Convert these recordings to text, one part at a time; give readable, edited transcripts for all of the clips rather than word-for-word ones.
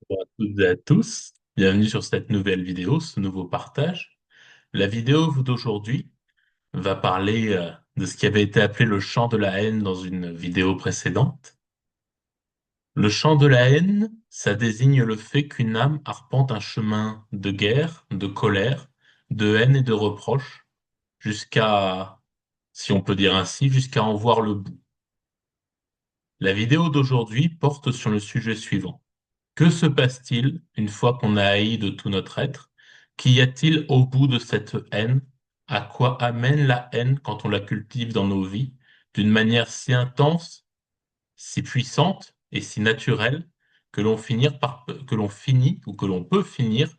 Bonjour à toutes et à tous, bienvenue sur cette nouvelle vidéo, ce nouveau partage. La vidéo d'aujourd'hui va parler de ce qui avait été appelé le chant de la haine dans une vidéo précédente. Le chant de la haine, ça désigne le fait qu'une âme arpente un chemin de guerre, de colère, de haine et de reproche, jusqu'à, si on peut dire ainsi, jusqu'à en voir le bout. La vidéo d'aujourd'hui porte sur le sujet suivant. Que se passe-t-il une fois qu'on a haï de tout notre être? Qu'y a-t-il au bout de cette haine? À quoi amène la haine quand on la cultive dans nos vies d'une manière si intense, si puissante et si naturelle que l'on finit ou que l'on peut finir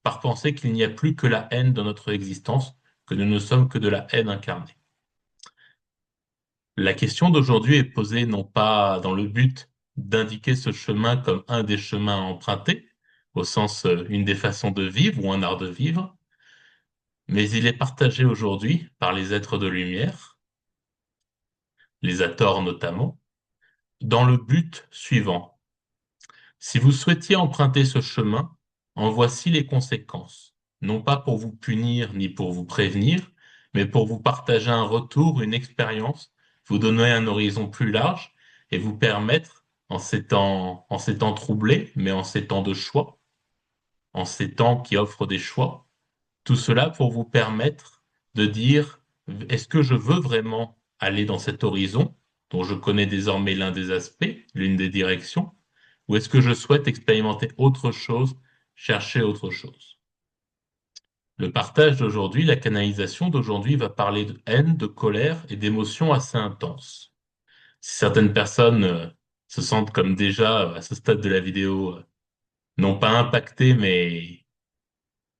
par penser qu'il n'y a plus que la haine dans notre existence, que nous ne sommes que de la haine incarnée. La question d'aujourd'hui est posée non pas dans le but d'indiquer ce chemin comme un des chemins à emprunter, au sens une des façons de vivre ou un art de vivre, mais il est partagé aujourd'hui par les êtres de lumière, les Hathors notamment, dans le but suivant. Si vous souhaitiez emprunter ce chemin, en voici les conséquences, non pas pour vous punir ni pour vous prévenir, mais pour vous partager un retour, une expérience, vous donner un horizon plus large et vous permettre, en ces temps troublés, mais en ces temps de choix, en ces temps qui offrent des choix, tout cela pour vous permettre de dire, est-ce que je veux vraiment aller dans cet horizon dont je connais désormais l'un des aspects, l'une des directions, ou est-ce que je souhaite expérimenter autre chose, chercher autre chose? Le partage d'aujourd'hui, la canalisation d'aujourd'hui va parler de haine, de colère et d'émotions assez intenses. Si certaines personnes se sentent comme déjà, à ce stade de la vidéo, non pas impactées, mais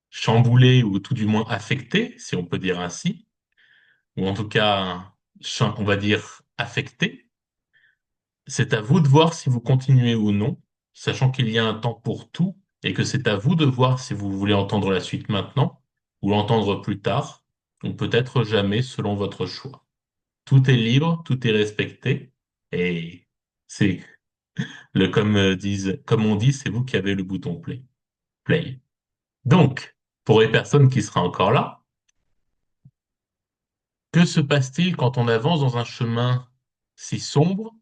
chamboulées ou tout du moins affectées, si on peut dire ainsi, ou en tout cas, on va dire affectées, c'est à vous de voir si vous continuez ou non, sachant qu'il y a un temps pour tout et que c'est à vous de voir si vous voulez entendre la suite maintenant ou l'entendre plus tard, ou peut-être jamais selon votre choix. Tout est libre, tout est respecté et c'est comme on dit, c'est vous qui avez le bouton play. Play. Donc, pour les personnes qui seraient encore là, que se passe-t-il quand on avance dans un chemin si sombre,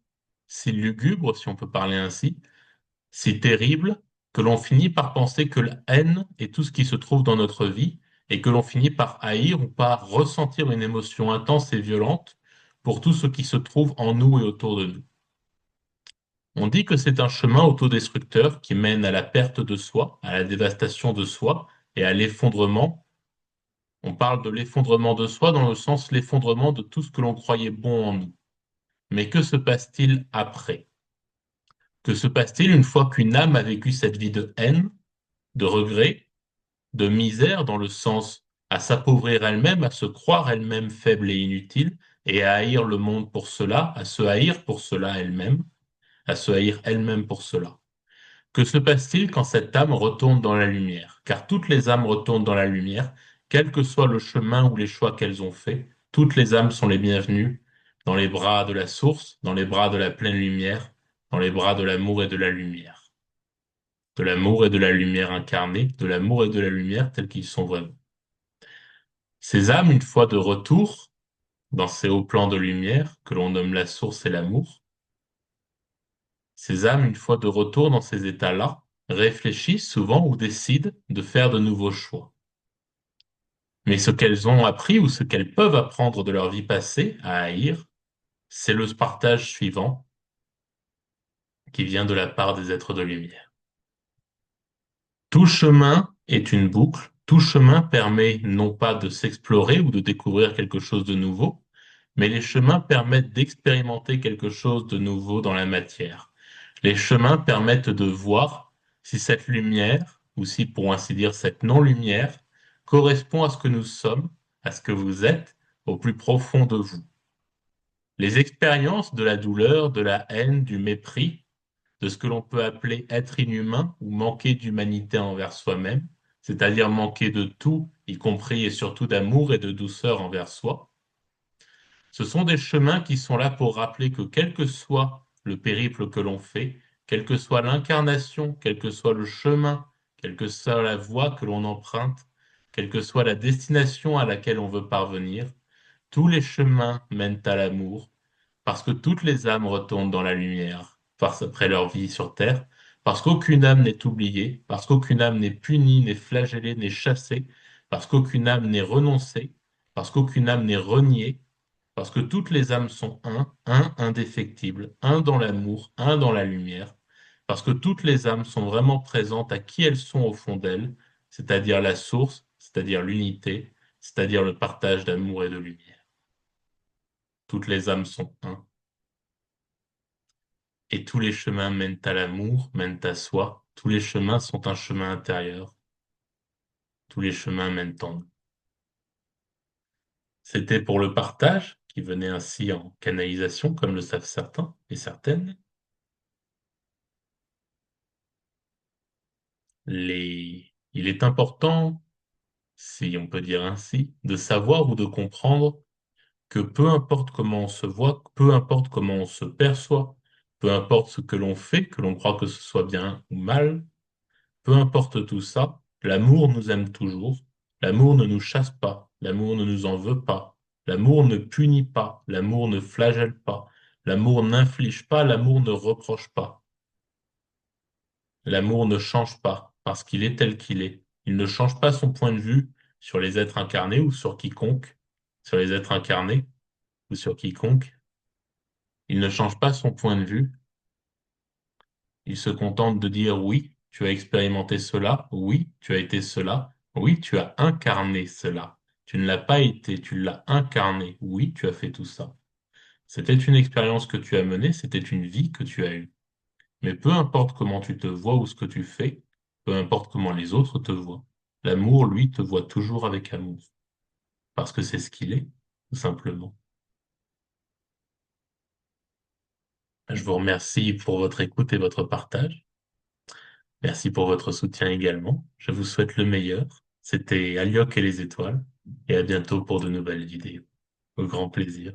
si lugubre, si on peut parler ainsi, si terrible que l'on finit par penser que la haine est tout ce qui se trouve dans notre vie et que l'on finit par haïr ou par ressentir une émotion intense et violente pour tout ce qui se trouve en nous et autour de nous. On dit que c'est un chemin autodestructeur qui mène à la perte de soi, à la dévastation de soi et à l'effondrement. On parle de l'effondrement de soi dans le sens l'effondrement de tout ce que l'on croyait bon en nous. Mais que se passe-t-il après? Que se passe-t-il une fois qu'une âme a vécu cette vie de haine, de regret, de misère dans le sens à s'appauvrir elle-même, à se croire elle-même faible et inutile, et à haïr le monde pour cela, à se haïr pour cela elle-même, à se haïr elle-même pour cela. Que se passe-t-il quand cette âme retourne dans la lumière? Car toutes les âmes retournent dans la lumière, quel que soit le chemin ou les choix qu'elles ont faits, toutes les âmes sont les bienvenues dans les bras de la source, dans les bras de la pleine lumière, dans les bras de l'amour et de la lumière. De l'amour et de la lumière incarnés, de l'amour et de la lumière tels qu'ils sont vraiment. Ces âmes, une fois de retour dans ces hauts plans de lumière que l'on nomme la source et l'amour, ces âmes, une fois de retour dans ces états-là, réfléchissent souvent ou décident de faire de nouveaux choix. Mais ce qu'elles ont appris ou ce qu'elles peuvent apprendre de leur vie passée à haïr, c'est le partage suivant qui vient de la part des êtres de lumière. Tout chemin est une boucle, tout chemin permet non pas de s'explorer ou de découvrir quelque chose de nouveau, mais les chemins permettent d'expérimenter quelque chose de nouveau dans la matière. Les chemins permettent de voir si cette lumière, ou si pour ainsi dire cette non-lumière, correspond à ce que nous sommes, à ce que vous êtes, au plus profond de vous. Les expériences de la douleur, de la haine, du mépris, de ce que l'on peut appeler être inhumain ou manquer d'humanité envers soi-même, c'est-à-dire manquer de tout, y compris et surtout d'amour et de douceur envers soi. Ce sont des chemins qui sont là pour rappeler que quel que soit le périple que l'on fait, quelle que soit l'incarnation, quel que soit le chemin, quelle que soit la voie que l'on emprunte, quelle que soit la destination à laquelle on veut parvenir, tous les chemins mènent à l'amour, parce que toutes les âmes retournent dans la lumière, parce après leur vie sur terre, parce qu'aucune âme n'est oubliée, parce qu'aucune âme n'est punie, n'est flagellée, n'est chassée, parce qu'aucune âme n'est renoncée, parce qu'aucune âme n'est reniée, parce que toutes les âmes sont un indéfectible, un dans l'amour, un dans la lumière, parce que toutes les âmes sont vraiment présentes à qui elles sont au fond d'elles, c'est-à-dire la source, c'est-à-dire l'unité, c'est-à-dire le partage d'amour et de lumière. Toutes les âmes sont un, et tous les chemins mènent à l'amour, mènent à soi, tous les chemins sont un chemin intérieur, tous les chemins mènent en nous. C'était pour le partage, qui venait ainsi en canalisation, comme le savent certains et certaines. Il est important, si on peut dire ainsi, de savoir ou de comprendre que peu importe comment on se voit, peu importe comment on se perçoit, peu importe ce que l'on fait, que l'on croit que ce soit bien ou mal, peu importe tout ça, l'amour nous aime toujours, l'amour ne nous chasse pas, l'amour ne nous en veut pas, l'amour ne punit pas, l'amour ne flagelle pas, l'amour n'inflige pas, l'amour ne reproche pas. L'amour ne change pas parce qu'il est tel qu'il est. Il ne change pas son point de vue sur les êtres incarnés ou sur quiconque, sur les êtres incarnés ou sur quiconque. Il ne change pas son point de vue. Il se contente de dire oui, tu as expérimenté cela, oui, tu as été cela, oui, tu as incarné cela. Tu ne l'as pas été, tu l'as incarné. Oui, tu as fait tout ça. C'était une expérience que tu as menée, c'était une vie que tu as eue. Mais peu importe comment tu te vois ou ce que tu fais, peu importe comment les autres te voient, l'amour, lui, te voit toujours avec amour. Parce que c'est ce qu'il est, tout simplement. Je vous remercie pour votre écoute et votre partage. Merci pour votre soutien également. Je vous souhaite le meilleur. C'était Alioc et les étoiles. Et à bientôt pour de nouvelles vidéos. Au grand plaisir.